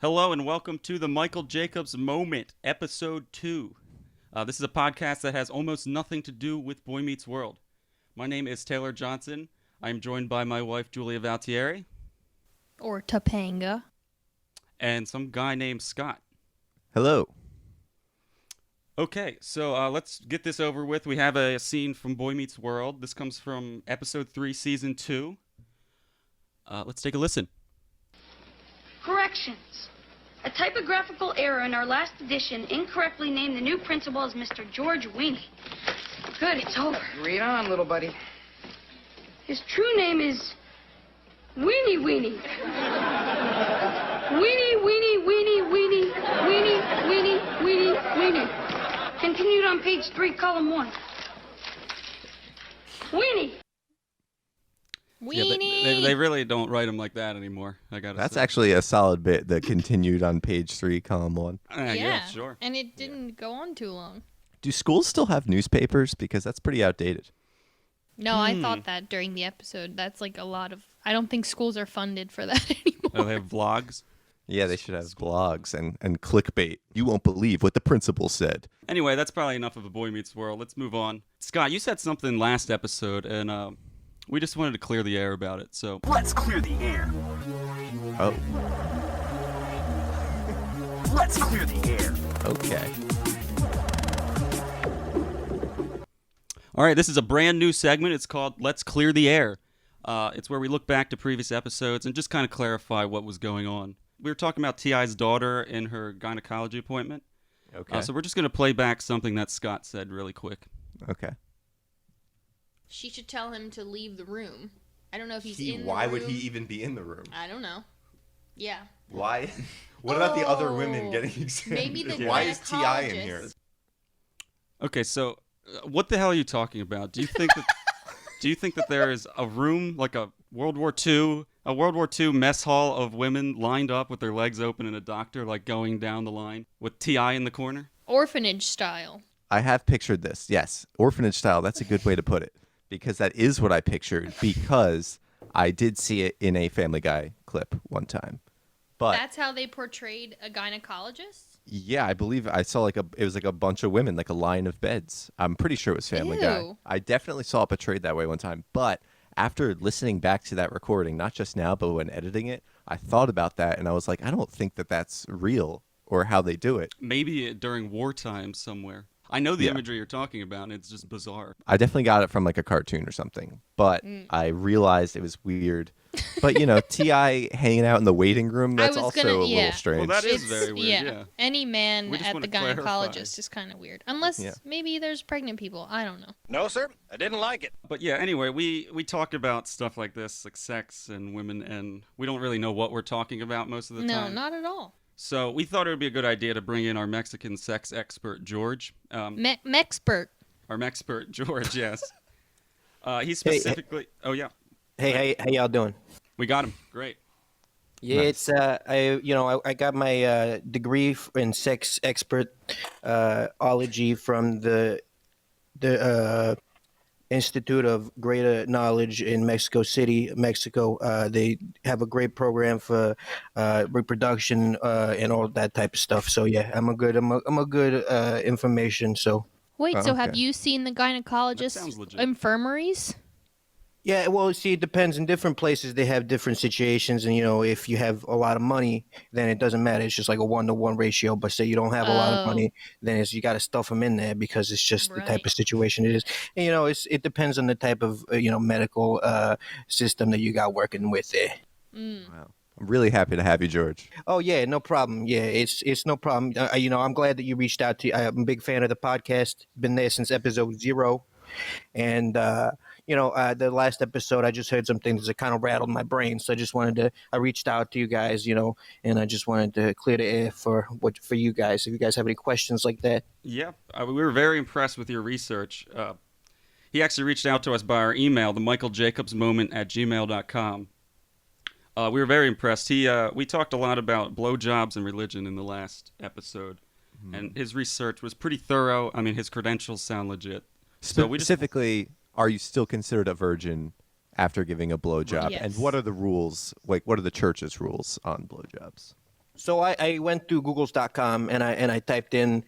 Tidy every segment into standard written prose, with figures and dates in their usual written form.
Hello and welcome to the Michael Jacobs Moment, Episode 2. This is a podcast that has almost nothing to do with Boy Meets World. My name is Taylor Johnson. I am joined by my wife, Julia Valtieri. Or Topanga. And some guy named Scott. Hello. Okay, so let's get this over with. We have a scene from Boy Meets World. This comes from Episode 3, Season 2. Let's take a listen. Corrections. A typographical error in our last edition incorrectly named the new principal as Mr. George Weeny. Good, it's over. Read on, little buddy. His true name is Weeny Weeny. Weeny, Weeny, Weeny, Weeny, Weeny, Weeny, Weeny, Weeny. Continued on page 3, column 1. Weeny. Weenie. Yeah, they really don't write them like that anymore, I gotta That's say. actually a solid bit that continued on page 3, column 1. Yeah, sure. And it didn't go on too long. Do schools still have newspapers? Because that's pretty outdated. No, I thought that during the episode. That's like a lot of... I don't think schools are funded for that anymore. Oh, they have vlogs? Yeah, they should have blogs and clickbait. You won't believe what the principal said. Anyway, that's probably enough of a Boy Meets World. Let's move on. Scott, you said something last episode, and we just wanted to clear the air about it, so... Let's clear the air. Oh, Let's clear the air. okay. All right, this is a brand new segment. It's called Let's Clear the Air. It's where we look back to previous episodes and just kind of clarify what was going on. We were talking about T.I.'s daughter and her gynecology appointment. Okay. So we're just going to play back something that Scott said really quick. Okay. She should tell him to leave the room. I don't know if he's in the room. Why would he even be in the room? I don't know. Yeah. Why? What about the other women getting examined? Maybe the Why is T.I. in gynecologist. here? Okay, so what the hell are you talking about? Do you think that there is a room like a World War II mess hall of women lined up with their legs open and a doctor like going down the line with T.I. in the corner? Orphanage style. I have pictured this, yes. Orphanage style, that's a good way to put it. Because that is what I pictured, because I did see it in a Family Guy clip one time. But That's how they portrayed a gynecologist? yeah, I believe I saw it was like a bunch of women, like a line of beds. I'm pretty sure it was Family Guy. Ew. I definitely saw it portrayed that way one time. But after listening back to that recording, not just now, but when editing it, I thought about that and I was like, I don't think that that's real or how they do it. Maybe during wartime somewhere. I know the Yeah. imagery you're talking about, and it's just bizarre. I definitely got it from like a cartoon or something, but I realized it was weird. But, T.I. hanging out in the waiting room, that's was also gonna- a little yeah. strange. Well, that is very weird, yeah. Any man We just at wanna the clarify. gynecologist is kind of weird. Unless Yeah. maybe there's pregnant people. I don't know. No, sir. I didn't like it. But yeah, anyway, we talk about stuff like this, like sex and women, and we don't really know what we're talking about most of the No, time. not at all. So we thought it would be a good idea to bring in our Mexican sex expert, George. Mexpert. Our Mexpert, George, yes. He specifically... Oh, yeah. Hey, how y'all doing? We got him. Great. Yeah, Nice. it's I got my degree in sex expert ology from the Institute of Greater Knowledge in Mexico City, Mexico. They have a great program for reproduction and all that type of stuff. So yeah, I'm a good information. So Wait, so have Okay. you seen the That gynecologist sounds legit. infirmaries? yeah, well, see, it depends. In different places, they have different situations, and if you have a lot of money, then it doesn't matter. It's just like a 1-to-1 ratio. But say you don't have a lot of Oh. money, then you got to stuff them in there because it's just the type Right. of situation it is. And it depends on the type of medical system that you got working with there. Wow. I'm really happy to have you, George. Oh yeah, no problem. Yeah, it's no problem. I'm glad that you reached out to. I'm a big fan of the podcast. Been there since episode 0, and the last episode I just heard some things that kind of rattled my brain. So I reached out to you guys, and I just wanted to clear the air for you guys. If you guys have any questions like that. Yeah, we were very impressed with your research. He actually reached out to us by our email, themichaeljacobsmoment@gmail.com. We were very impressed. We talked a lot about blowjobs and religion in the last episode, and his research was pretty thorough. I mean, his credentials sound legit. So we just, Specifically, are you still considered a virgin after giving a blowjob? Yes. And what are the rules? Like, what are the church's rules on blowjobs? So I went through Google's.com and I typed in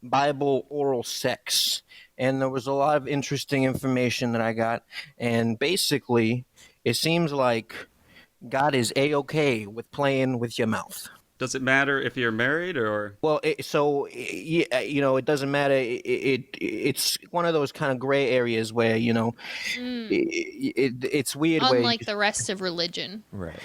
Bible oral sex, and there was a lot of interesting information that I got. And basically, it seems like God is a-okay with playing with your mouth. Does it matter if you're married or? Well, yeah, it doesn't matter. It's one of those kind of gray areas where it's weird. Unlike the rest of religion. Right.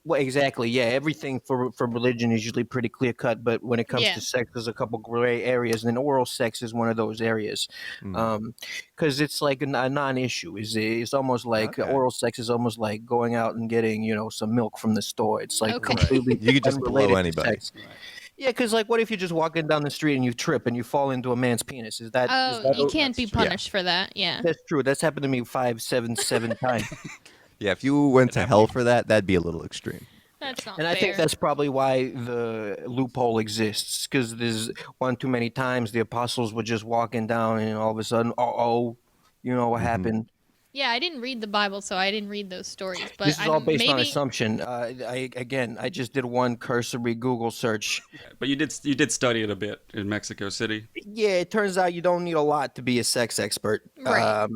Well, exactly. Yeah, everything for religion is usually pretty clear cut, but when it comes Yeah. to sex, there's a couple gray areas, and oral sex is one of those areas, because it's like a non-issue. It's almost like Okay. oral sex is almost like going out and getting some milk from the store. It's like Okay. completely You could just blow unrelated to anybody. sex. Yeah, because like, what if you're just walking down the street and you trip and you fall into a man's penis? Is that? Oh, is that you can't be That's true. punished for that. Yeah. That's true. That's happened to me seven times. Yeah, if you went to hell for that, that'd be a little extreme. That's not And I fair. think that's probably why the loophole exists, because there's one too many times the apostles were just walking down and all of a sudden, what happened? Yeah, I didn't read the Bible, so I didn't read those stories. But This is all based on maybe assumption. I just did one cursory Google search. But you did study it a bit in Mexico City. Yeah, it turns out you don't need a lot to be a sex expert. Right.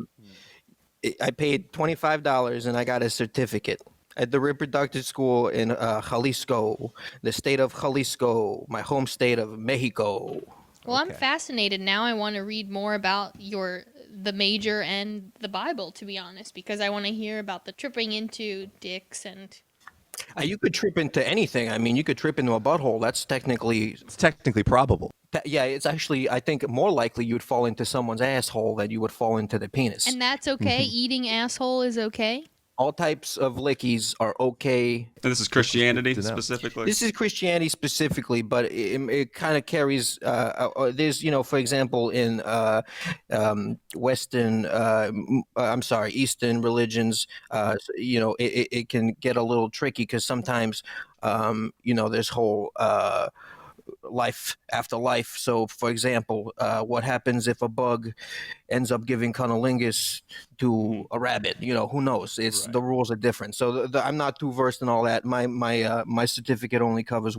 I paid $25 and I got a certificate at the reproductive school in Jalisco, the state of Jalisco, my home state of Mexico. Well, I'm Okay. fascinated now. I want to read more about the major and the Bible, to be honest, because I want to hear about the tripping into dicks and. You could trip into anything. I mean, you could trip into a butthole. That's technically, It's technically probable. yeah, it's actually, I think, more likely you'd fall into someone's asshole than you would fall into the penis. And that's okay. Eating asshole is okay. All types of lickies are okay. And this is Christianity to know. specifically. This is Christianity specifically, but it kind of carries. There's, for example, in Eastern religions, it can get a little tricky because sometimes, there's whole life after life. So, for example, what happens if a bug ends up giving cunnilingus to a rabbit? Who knows? It's the rules are different. So I'm not too versed in all that. My certificate only covers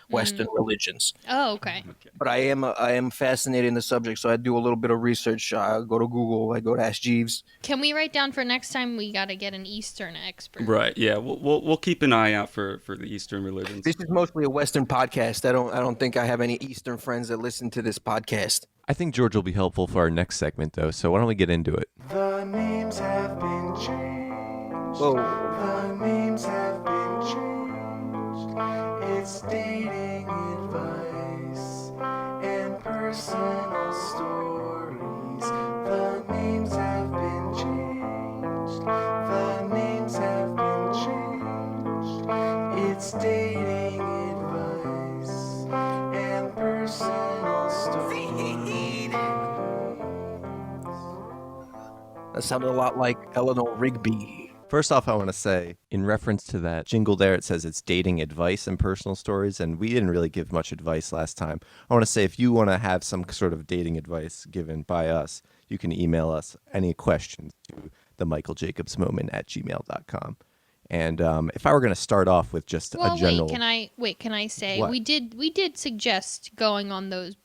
Western religions, Oh, okay. but I am fascinated in the subject. So I do a little bit of research. I go to Google. I go to Ask Jeeves. Can we write down for next time? We got to get an Eastern expert. Right. Yeah. We'll keep an eye out for the Eastern religions. This is mostly a Western podcast. I don't think I have any Eastern friends that listen to this podcast. I think George will be helpful for our next segment, though, so why don't we get into it? The names have been changed. Whoa. The names have been changed. It's dating advice and personal stories. The names have been changed. The names have been changed. It's dating advice and personal stories. That sounded a lot like Eleanor Rigby. First off, I want to say, in reference to that jingle there, it says it's dating advice and personal stories, and we didn't really give much advice last time. I want to say, if you want to have some sort of dating advice given by us, you can email us any questions to themichaeljacobsmoment@gmail.com. And if I were going to start off with just Well, a general... wait, can I say What? we did suggest going on those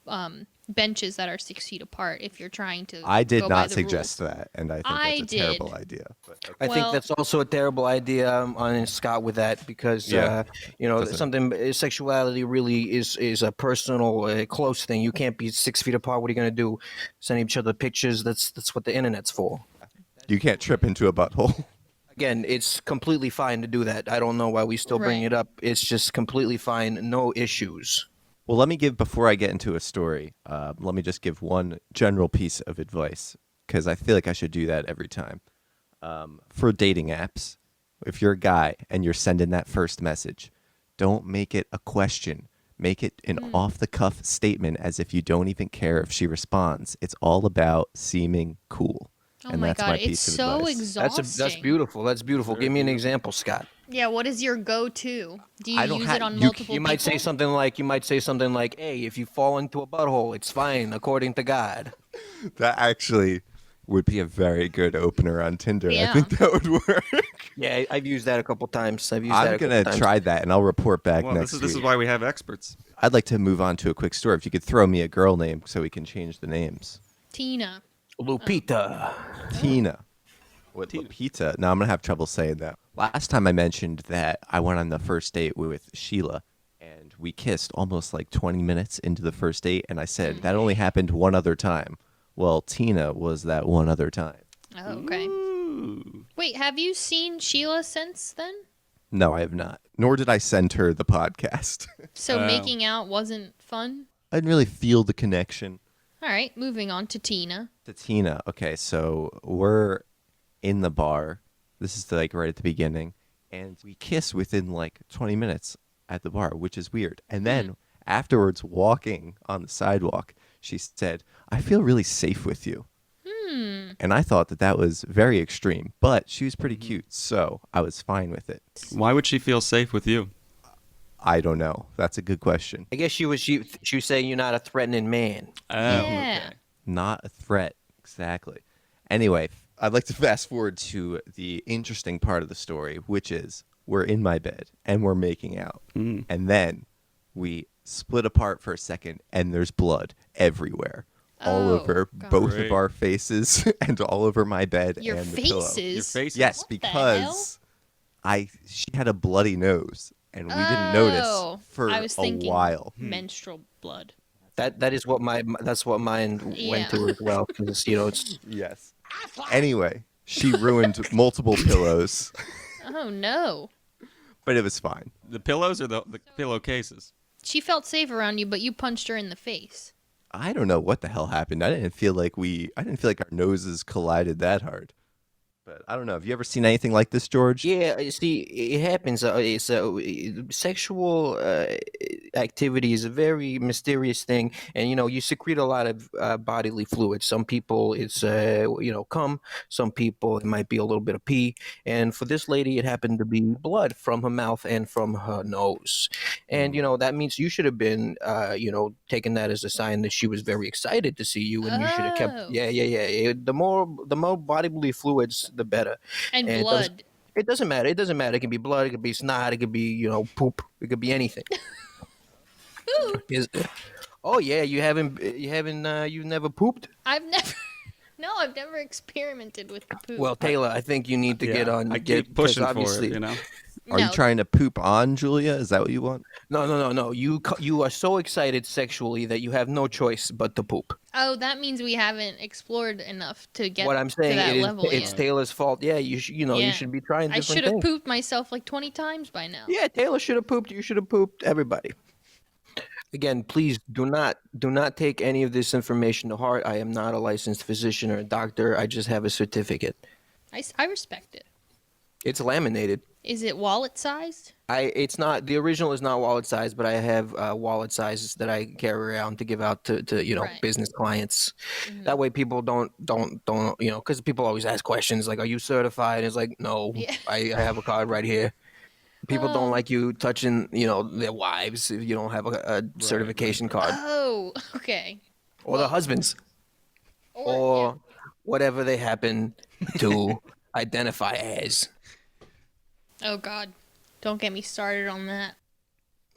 benches that are 6 feet apart if you're trying to I did go by not the suggest rules. that, and I think I that's a did. terrible idea. But, I think Well- that's also a terrible idea on Scott with that because Yeah. Doesn't- something sexuality really is a personal close thing. You can't be 6 feet apart. What are you going to do? Send each other pictures? That's what the internet's for. you can't trip into a butthole. Again, it's completely fine to do that. I don't know why we still bring Right. it up. It's just completely fine. No issues. Well, before I get into a story, let me just give one general piece of advice, because I feel like I should do that every time. For dating apps, if you're a guy and you're sending that first message, don't make it a question. Make it an off-the-cuff statement as if you don't even care if she responds. It's all about seeming cool. Oh and my that's god, my it's piece of so advice. exhausting. That's beautiful. That's beautiful. Give me an example, Scott. Yeah, what is your go-to? Do you I don't use ha- it on you- multiple You might say people? something like, "Hey, if you fall into a butthole, it's fine according to God." That actually would be a very good opener on Tinder. Yeah. I think that would work. Yeah, I've used that a couple times. I'm going to try that, and I'll report back Well, next this is week. why we have experts. I'd like to move on to a quick story. If you could throw me a girl name so we can change the names. Tina. Lupita. Tina. What, Lupita? Now I'm going to have trouble saying that. Last time I mentioned that I went on the first date with Sheila, and we kissed almost like 20 minutes into the first date, and I said that only happened one other time. Well, Tina was that one other time. Oh, okay. Ooh. Wait, have you seen Sheila since then? No, I have not. Nor did I send her the podcast. So Oh. making out wasn't fun? I didn't really feel the connection. All right, moving on to Tina. To Tina. Okay, so we're in the bar. This is like right at the beginning. And we kiss within like 20 minutes at the bar, which is weird. And then afterwards, walking on the sidewalk, she said, I feel really safe with you. And I thought that that was very extreme, but she was pretty cute, so I was fine with it. Why would she feel safe with you? I don't know. That's a good question. I guess she was saying you're not a threatening man. Oh, Yeah. okay. Not a threat. Exactly. Anyway, I'd like to fast forward to the interesting part of the story, which is we're in my bed and we're making out. And then we split apart for a second and there's blood everywhere. All Oh, over God. both Great. of our faces and all over my bed Your and the pillow. faces? Your face? Yes, What the because she had a bloody nose and we didn't notice Oh, for I was a thinking while. menstrual blood. That is what that's what mine Yeah. went to as well. Because it's Yes. Anyway, she ruined multiple pillows, Oh, no. but it was fine. The pillows or the pillowcases? She felt safe around you, but you punched her in the face. I don't know what the hell happened. I didn't feel like our noses collided that hard. But I don't know. Have you ever seen anything like this, George? yeah. You see, it happens. Sexual activity is a very mysterious thing, and you secrete a lot of bodily fluids. Some people it's cum. Some people it might be a little bit of pee. And for this lady, it happened to be blood from her mouth and from her nose. And that means you should have been taking that as a sign that she was very excited to see you, and you should have kept. Oh. Yeah. The more bodily fluids, the better. And And it does- blood. It doesn't matter. It doesn't matter. It can be blood. It could be snot. It could be poop. It could be anything. Oh yeah, you never pooped. I've never. No, I've never experimented with the poop. Well, Taylor, I think you need to get Yeah, on. I get, keep 'cause pushing for obviously, it, you know? Are you No. trying to poop on Julia? Is that what you want? No. You are so excited sexually that you have no choice but to poop. Oh, that means we haven't explored enough to get What I'm to saying that is, level it's yet. Taylor's fault. Yeah, you Yeah. should be trying I different should have things. pooped myself like 20 times by now. Yeah, Taylor should have pooped. You should have pooped. Everybody. Again, please do not take any of this information to heart. I am not a licensed physician or a doctor. I just have a certificate. I respect it. It's laminated. Is it wallet sized? It's not, the original is not wallet size, but I have wallet sizes that I carry around to give out to Right. business clients. That way people don't because people always ask questions like, "Are you certified?" It's like, no, Yeah. I have a card right here. People Oh. don't like you touching their wives if you don't have a certification card, Oh, okay. or their husbands, Or, or whatever they happen to identify as. yeah. Oh God, don't get me started on that.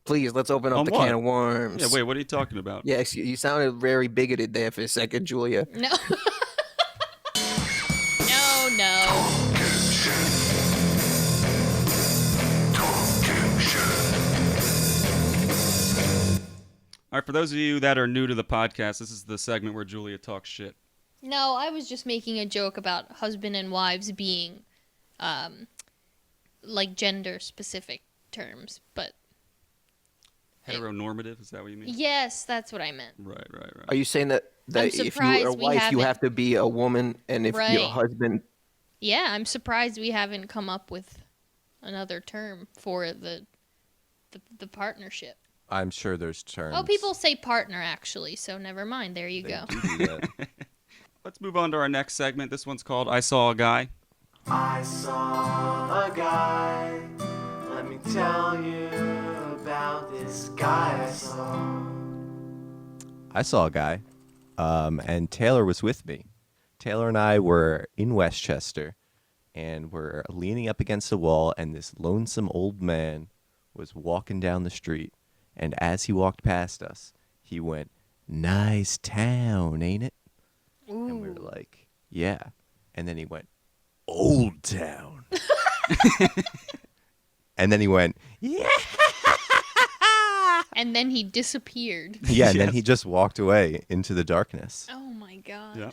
Please, let's open up On the what? can of worms. Yeah, wait, what are you talking about? Yes, you sounded very bigoted there for a second, Julia. No. No. All right, for those of you that are new to the podcast, this is the segment where Julia talks shit. No, I was just making a joke about husband and wives being, like gender specific terms, but Heteronormative, is that what you mean? yes, that's what I meant. Right. Are you saying that I'm if you're surprised a we wife, you haven't- have to be a woman, and if Right. your husband, Yeah, I'm surprised we haven't come up with another term for the partnership. I'm sure there's terms. Oh, people say partner actually, so never mind. There you They go. do do that. Let's move on to our next segment. This one's called I Saw a Guy. I saw a guy. Let me tell you about this guy I saw. I saw a guy, and Taylor was with me. Taylor and I were in Westchester, and we're leaning up against a wall, and this lonesome old man was walking down the street. And as he walked past us, he went, "Nice town, ain't it?" And we were like, "Yeah." And then he went, "Old town." And then he went, "Yeah." And then he disappeared. Yeah, and then Yes. he just walked away into the darkness. Oh my god. Yeah.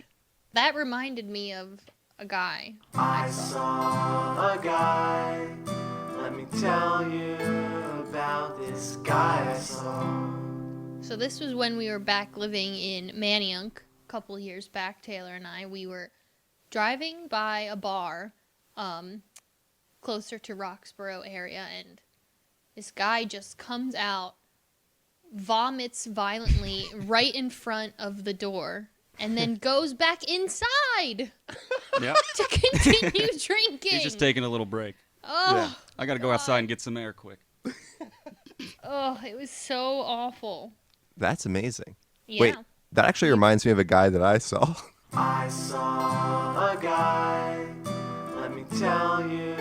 That reminded me of a guy. I saw a guy. Let me tell you about this guy I saw. So this was when we were back living in Manayunk a couple years back, Taylor and I. We were driving by a bar closer to Roxborough area, and this guy just comes out, vomits violently right in front of the door, and then goes back inside Yeah. to continue drinking. He's just taking a little break. Oh, I got to go outside and get some air quick. oh, it was so awful. That's amazing. Yeah. Wait, that actually reminds me of a guy that I saw. I saw a guy. Let me tell you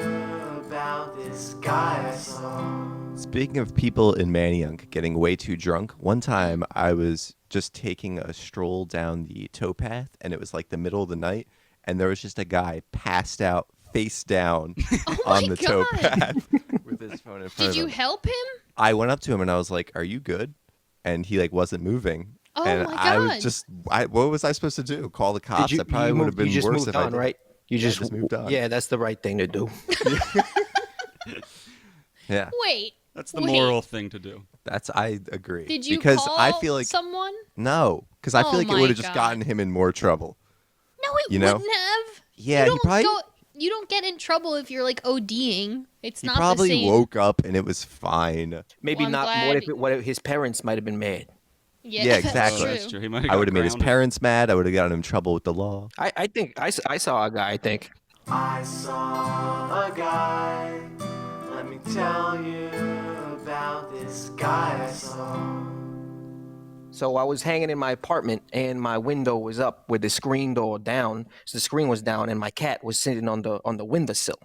about this guy I saw. Speaking of people in Manayunk getting way too drunk, one time I was just taking a stroll down the towpath, and it was like the middle of the night, and there was just a guy passed out, face down on the God. towpath with his phone in front Did of you him. help him? I went up to him and I was like, "Are you good?" And he like wasn't moving. Oh and my I God. was just, what was I supposed to do? Call the cops? That probably would have been you just worse moved if I on, did. right? You Yeah, just moved on. Yeah, that's the right thing to do. Yeah, Wait. That's the Wait. moral thing to do. I agree. Did you because call I feel like someone? no, because I Oh feel like it my would have just God. gotten him in more trouble. No, it You know? wouldn't have. Yeah, you he probably you don't get in trouble if you're like ODing. It's he not the probably same. woke up and it was fine. Maybe Well, I'm not. glad- What if his parents might have been mad? Yeah, Yeah, that's exactly. Oh, true. that's true. He might have I got would have made his grounded. parents mad. I would have gotten him in trouble with the law. I think I saw a guy. I think. I saw a guy. Let me tell you about this guy I saw. So I was hanging in my apartment, and my window was up with the screen door down. So the screen was down, and my cat was sitting on the windowsill,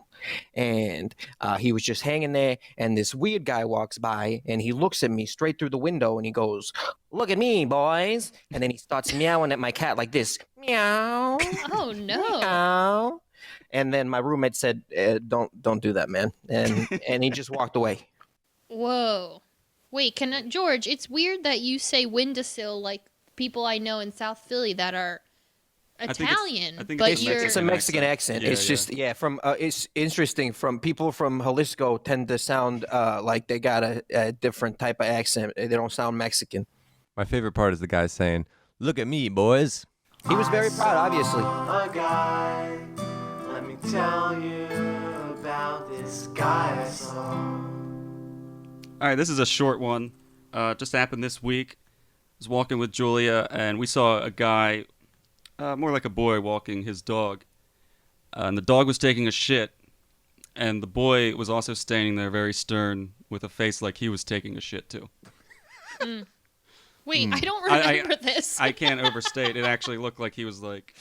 and he was just hanging there. And this weird guy walks by, and he looks at me straight through the window, and he goes, "Look at me, boys!" And then he starts meowing at my cat like this, meow, Oh no. meow. And then my roommate said, "Don't do that, man," and he just walked away. Whoa. Wait, George? It's weird that you say windowsill like people I know in South Philly that are think it's- Italian, I think but it's you're It's a Mexican accent. Yeah, It's yeah. just from it's interesting. From people from Jalisco tend to sound like they got a different type of accent. They don't sound Mexican. My favorite part is the guy saying, "Look at me, boys." He was very proud, obviously. A guy. Let me tell you about this guy I saw. All right, this is a short one. Just happened this week. I was walking with Julia, and we saw a guy, more like a boy, walking his dog. And the dog was taking a shit, and the boy was also standing there very stern with a face like he was taking a shit too. Wait, I don't I- remember this. I can't overstate. It actually looked like he was like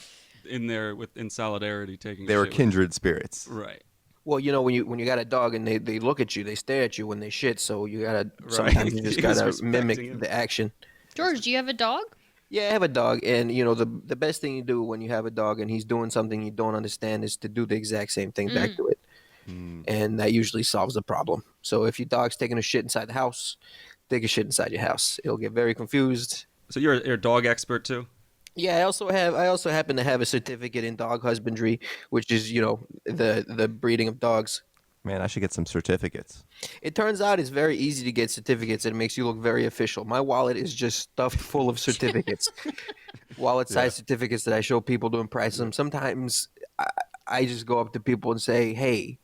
in there in solidarity taking. They a were shit with- kindred spirits. Right. Well, you know, when you got a dog and they look at you, they stare at you when they shit. So you gotta sometimes you just He was gotta respecting mimic him. the action. George, do you have a dog? Yeah, I have a dog, and you know the best thing you do when you have a dog and he's doing something you don't understand is to do the exact same thing back to it, and that usually solves the problem. So if your dog's taking a shit inside the house, take a shit inside your house. It'll get very confused. So you're a dog expert too? Yeah, I also happen to have a certificate in dog husbandry, which is the breeding of dogs. Man, I should get some certificates. It turns out it's very easy to get certificates, and it makes you look very official. My wallet is just stuffed full of certificates, wallet-sized certificates that I show people to impress them. Sometimes I just go up to people and say, "Hey,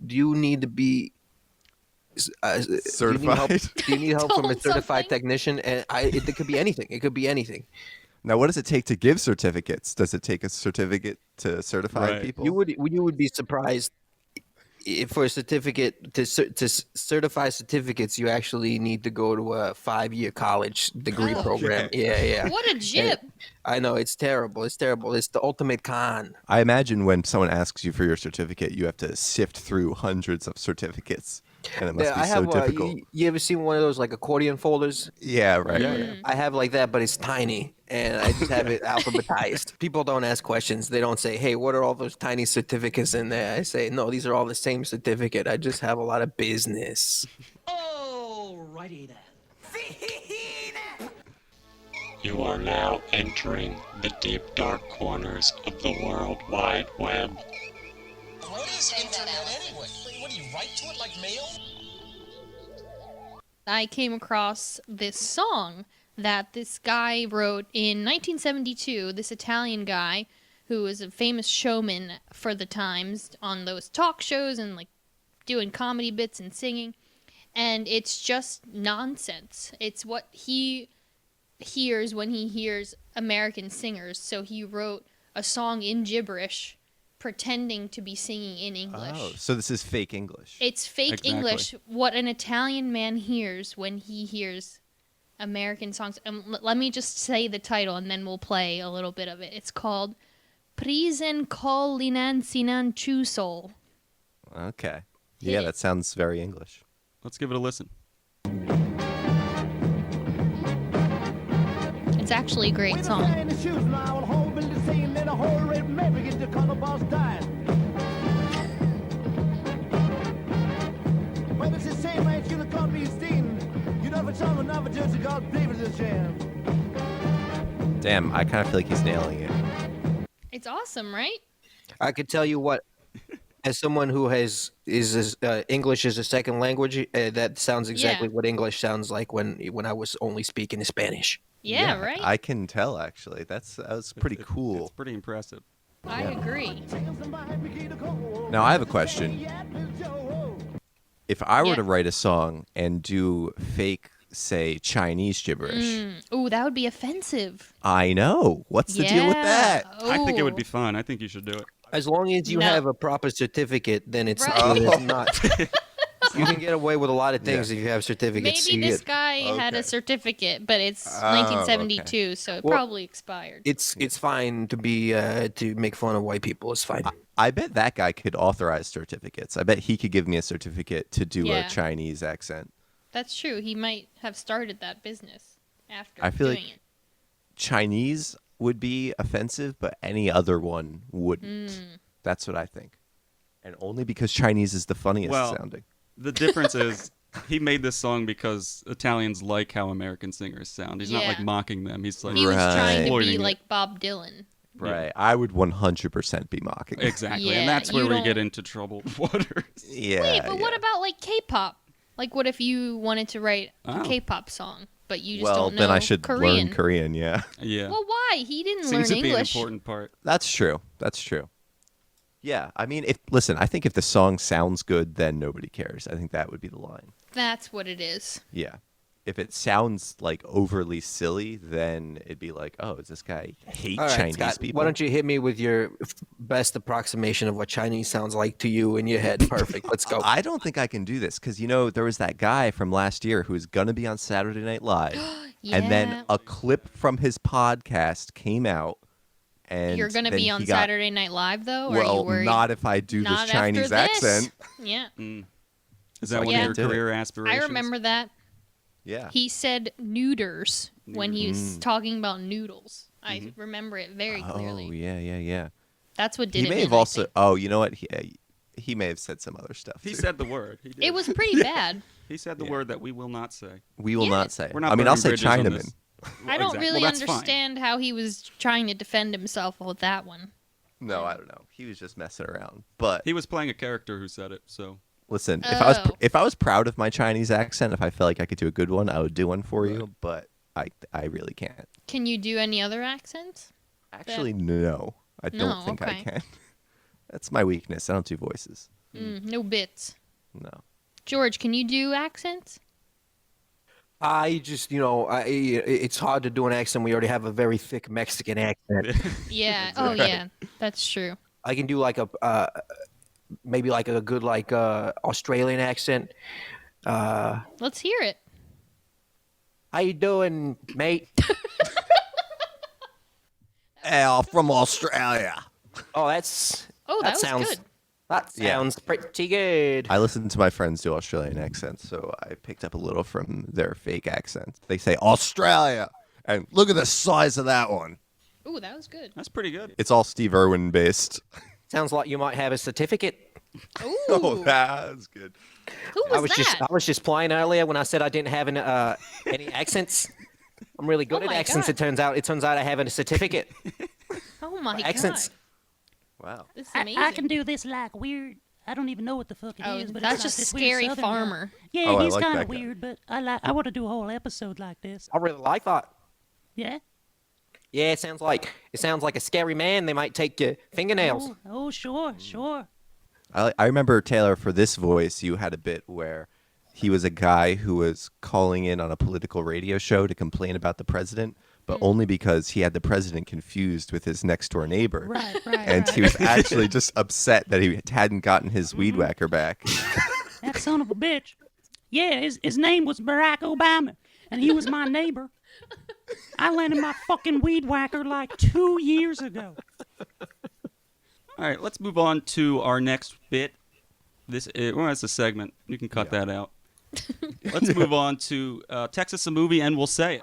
do you need to be Certified? Do you need help from a Told certified something. technician?" And it could be anything. It could be anything. Now, what does it take to give certificates? Does it take a certificate to certify Right. people? You would be surprised. For a certificate to certify certificates, you actually need to go to a 5-year college degree Oh. program. Yeah, yeah. What a jip. I know it's terrible. It's terrible. It's the ultimate con. I imagine when someone asks you for your certificate, you have to sift through hundreds of certificates, and it must Yeah, be I so have. difficult. You ever seen one of those like accordion folders? Yeah, right. Yeah, right. yeah. I have like that, but it's tiny, and I just have it alphabetized. People don't ask questions. They don't say, "Hey, what are all those tiny certificates in there?" I say, "No, these are all the same certificate. I just have a lot of business." Alrighty then. You are now entering the deep dark corners of the World Wide Web. What is internet anyway? What do you write to it like mail? I came across this song that this guy wrote in 1972, this Italian guy who was a famous showman for the times on those talk shows and like doing comedy bits and singing. And it's just nonsense. It's what he hears when he hears American singers. So he wrote a song in gibberish pretending to be singing in English. Oh, so this is fake English. It's fake Exactly. English, what an Italian man hears when he hears American songs. Let me just say the title and then we'll play a little bit of it. It's called Prisen Collinansinan Chusol. Okay. Hit Yeah, it. that sounds very English. Let's give it a listen. It's actually a great song. Damn, I kind of feel like he's nailing it. It's awesome, right? I could tell you what, as someone who is English as a second language, that sounds exactly Yeah. what English sounds like when I was only speaking Spanish. Yeah, right? I can tell actually. That was pretty cool. It's pretty impressive. I agree. Now I have a question. If I were Yeah. to write a song and do fake, say, Chinese gibberish, Ooh, that would be offensive. I know. What's the deal with that? I think it would be Ooh. fun. I think you should do it. As long as you No. have a proper certificate, then it's, Right. then it's not. You can get away with a lot of things if you have certificates. Maybe You this get- guy had a Okay. certificate, but it's Oh, 1972, so it Well, probably expired. It's fine to be to make fun of white people. It's fine. I bet that guy could authorize certificates. I bet he could give me a certificate to do Yeah. a Chinese accent. That's true. He might have started that business after I feel doing like- it. Chinese would be offensive, but any other one wouldn't. That's what I think. And only because Chinese is the funniest Well, sounding. The difference is he made this song because Italians like how American singers sound. He's not like Yeah. mocking them. He's like He was trying to exploiting be it. like Bob Dylan. Right. I would 100% be mocking. Exactly, Yeah, and that's where you we don't- get into troubled waters. Yeah. Wait, but what yeah. about like K-pop? Like, what if you wanted to write a Oh. K-pop song, but you just Well, don't know then I should Korean? learn Korean, yeah. Yeah, Well, why? He didn't seems learn to be an English. important part. That's true. That's true. Yeah, I mean, listen, I think if the song sounds good, then nobody cares. I think that would be the line. That's what it is. Yeah. If it sounds like overly silly, then it'd be like, oh, does this guy hate All right, Chinese Scott, people? why don't you hit me with your best approximation of what Chinese sounds like to you in your head? Perfect. Let's go. I don't think I can do this because, there was that guy from last year who was going to be on Saturday Night Live. And then Yeah. a clip from his podcast came out. And You're gonna then be he on got- Saturday Night Live though? Or are you Well, worried? not if I do Not this after Chinese this. accent. Yeah, Is that one Yeah. of your Do it. career I aspirations? remember that. Yeah. He said neuters when he Mm. was talking about noodles. I remember it very clearly. Oh, yeah. That's what did He it. may in, have I also. think. Oh, you know what? He may have said some other stuff. He too. said the word. He did. It was pretty bad. He said the Yeah. word that we will not say. We will Yeah. not say. We're not. I mean, I'll burning say bridges on Chinaman. this. I don't Exactly. really Well, that's fine. understand how he was trying to defend himself with that one. No, I don't know. He was just messing around. But He was playing a character who said it. So listen, Oh. if I was proud of my Chinese accent, if I felt like I could do a good one, I would do one for you. But I really can't. Can you do any other accents? Actually, no. I don't No, think I okay. can. That's my weakness. I don't do voices. No bits. No. George, can you do accents? I just, it's hard to do an accent. We already have a very thick Mexican accent. Yeah. Oh, yeah. That's true. I can do like maybe like a good Australian accent. Let's hear it. How you doing, mate? From Australia. Oh, that's. Oh, that was sounds. good. That Yeah. sounds pretty good. I listen to my friends do Australian accents, so I picked up a little from their fake accents. They say Australia, and look at the size of that one. Ooh, that was good. That's pretty good. It's all Steve Irwin based. Sounds like you might have a certificate. Ooh, Oh, that's good. who was that? I was just playing earlier when I said I didn't have any accents. I'm really good Oh at my accents. God. It turns out I have a certificate. Oh my accents. god, Wow. this is amazing. I can do this like weird. I don't even know what the fuck it Oh, is, but that's it's like just this scary weird southern guy. farmer. Yeah, Oh, I he's like kind that of guy. weird, but I want to do a whole episode like this. I really like that. Yeah. Yeah, it sounds like a scary man. They might take your fingernails. Oh, sure. I remember, Taylor, for this voice, you had a bit where he was a guy who was calling in on a political radio show to complain about the president, but only because he had the president confused with his next door neighbor. Right. And he was actually just upset that he hadn't gotten his weed whacker back. That son of a bitch. Yeah, his name was Barack Obama, and he was my neighbor. I lent him my fucking weed whacker like 2 years ago. All right, let's move on to our next bit. That's a segment. You can cut that out. Let's move on to text us a movie and we'll say it.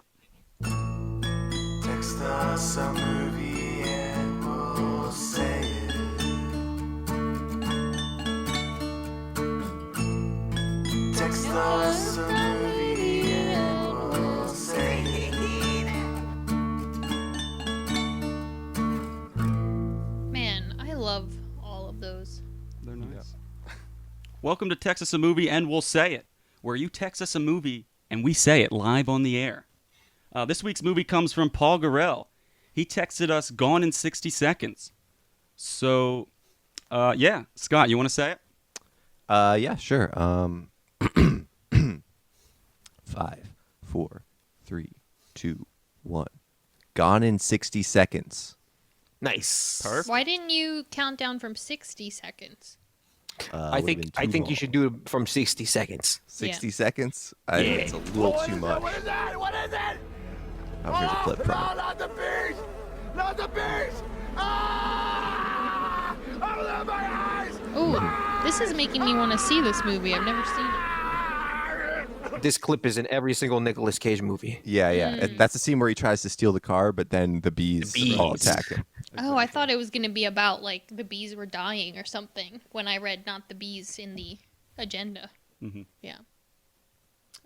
Text us a movie and we'll say it. Text us a movie and we'll say it. Man, I love all of those. They're nice. Welcome to Text Us a Movie and We'll Say It, where you text us a movie and we say it live on the air. This week's movie comes from Paul Garrell. He texted us Gone in 60 Seconds. So, yeah. Scott, you want to say it? Yeah, sure. 5, 4, 3, 2, 1. Gone in 60 seconds. Nice. Perfect. Why didn't you count down from 60 seconds? I think you should do it from 60 seconds. 60 seconds? I think it's a little too much. What is that? What is it? Oh, here's a clip from No, it. not the beast! Not the beast! Ah! Open my eyes! Ooh, this is making me want to see this movie. I've never seen it. This clip is in every single Nicolas Cage movie. Yeah. That's the scene where he tries to steal the car, but then the bees all bees. attack him. Oh, I thought it was going to be about, like, the bees were dying or something when I read not the bees in the agenda. Mhm. Yeah.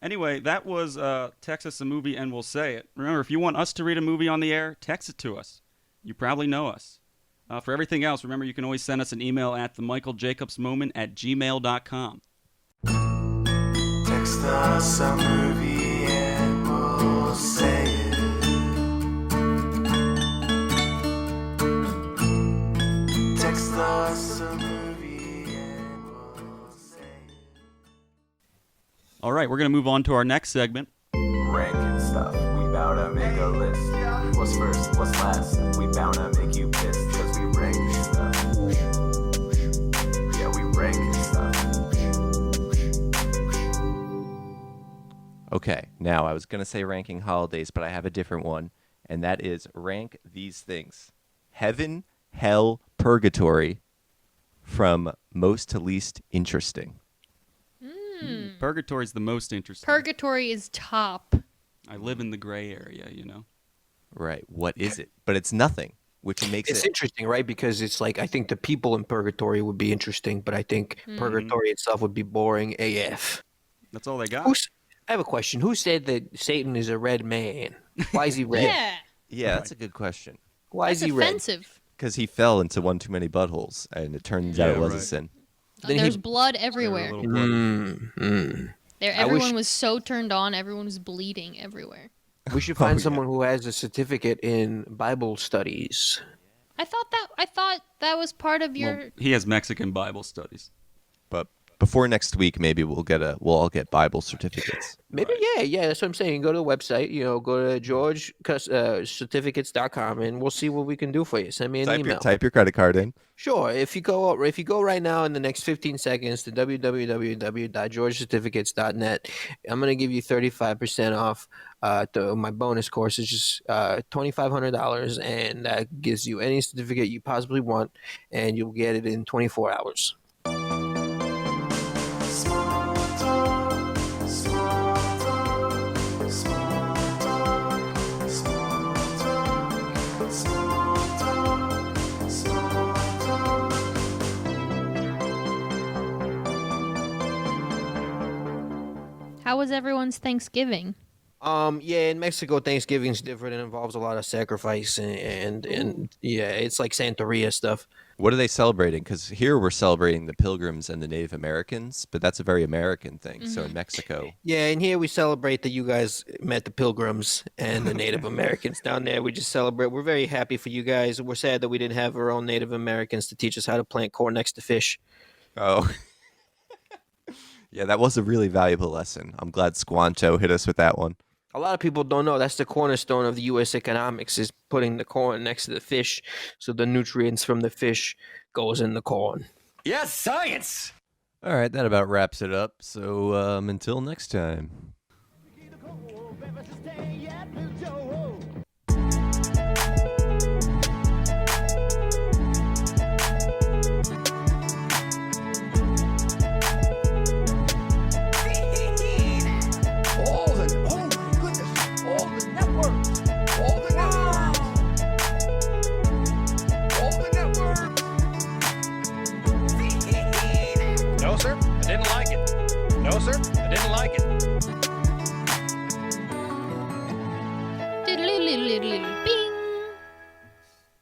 Anyway, that was Text Us a Movie and We'll Say It. Remember, if you want us to read a movie on the air, text it to us. You probably know us. For everything else, remember, you can always send us an email at themichaeljacobsmoment@gmail.com. Text us a movie and we'll say it. Text us a movie and we'll say it. All right, we're going to move on to our next segment. Ranking stuff, we bout to make a list. What's first, what's last? We bout to make you pissed, cause we rank stuff. Yeah, we rank stuff. Okay, now I was going to say ranking holidays, but I have a different one, and that is rank these things. Heaven, hell, purgatory from most to least interesting. Purgatory's the most interesting. Purgatory is top. I live in the gray area, you know. Right, what is it? But it's nothing, which makes It's it... interesting, right? Because it's like, I think the people in Purgatory would be interesting, but I think Purgatory itself would be boring AF. That's all they got. I have a question. Who said that Satan is a red man? Why is he red? Yeah. Yeah, that's a good question. Why That's is he red? offensive. Because he fell into one too many buttholes, and it turns out Yeah, it was a right. sin. Then There's he- blood They're a everywhere. little bloody. There, I wish- everyone was so turned on. Everyone was bleeding everywhere. We should find someone who has a certificate in Bible studies. I thought that was part of your. Well, he has Mexican Bible studies. But Before next week, maybe we'll all get Bible certificates. Maybe, yeah, that's what I'm saying. Go to the website, go to georgecertificates.com, and we'll see what we can do for you. Send me an email. Type your credit card in. Sure. If you go right now in the next 15 seconds to www.georgecertificates.net, I'm going to give you 35% off my bonus course. It's just $2,500, and that gives you any certificate you possibly want, and you'll get it in 24 hours. Small talk, small talk, small talk, small talk, small talk, small talk. How was everyone's Thanksgiving? Yeah, in Mexico, Thanksgiving's different. It involves a lot of sacrifice and yeah, it's like Santeria stuff. What are they celebrating? Because here we're celebrating the Pilgrims and the Native Americans, but that's a very American thing. So in Mexico, Yeah, and here we celebrate that you guys met the Pilgrims and the Native Americans. Down there, we just celebrate. We're very happy for you guys. We're sad that we didn't have our own Native Americans to teach us how to plant corn next to fish. oh, yeah, that was a really valuable lesson. I'm glad Squancho hit us with that one. A lot of people don't know that's the cornerstone of the U.S. economics is putting the corn next to the fish, so the nutrients from the fish goes in the corn. Yes, science! All right, that about wraps it up. So until next time.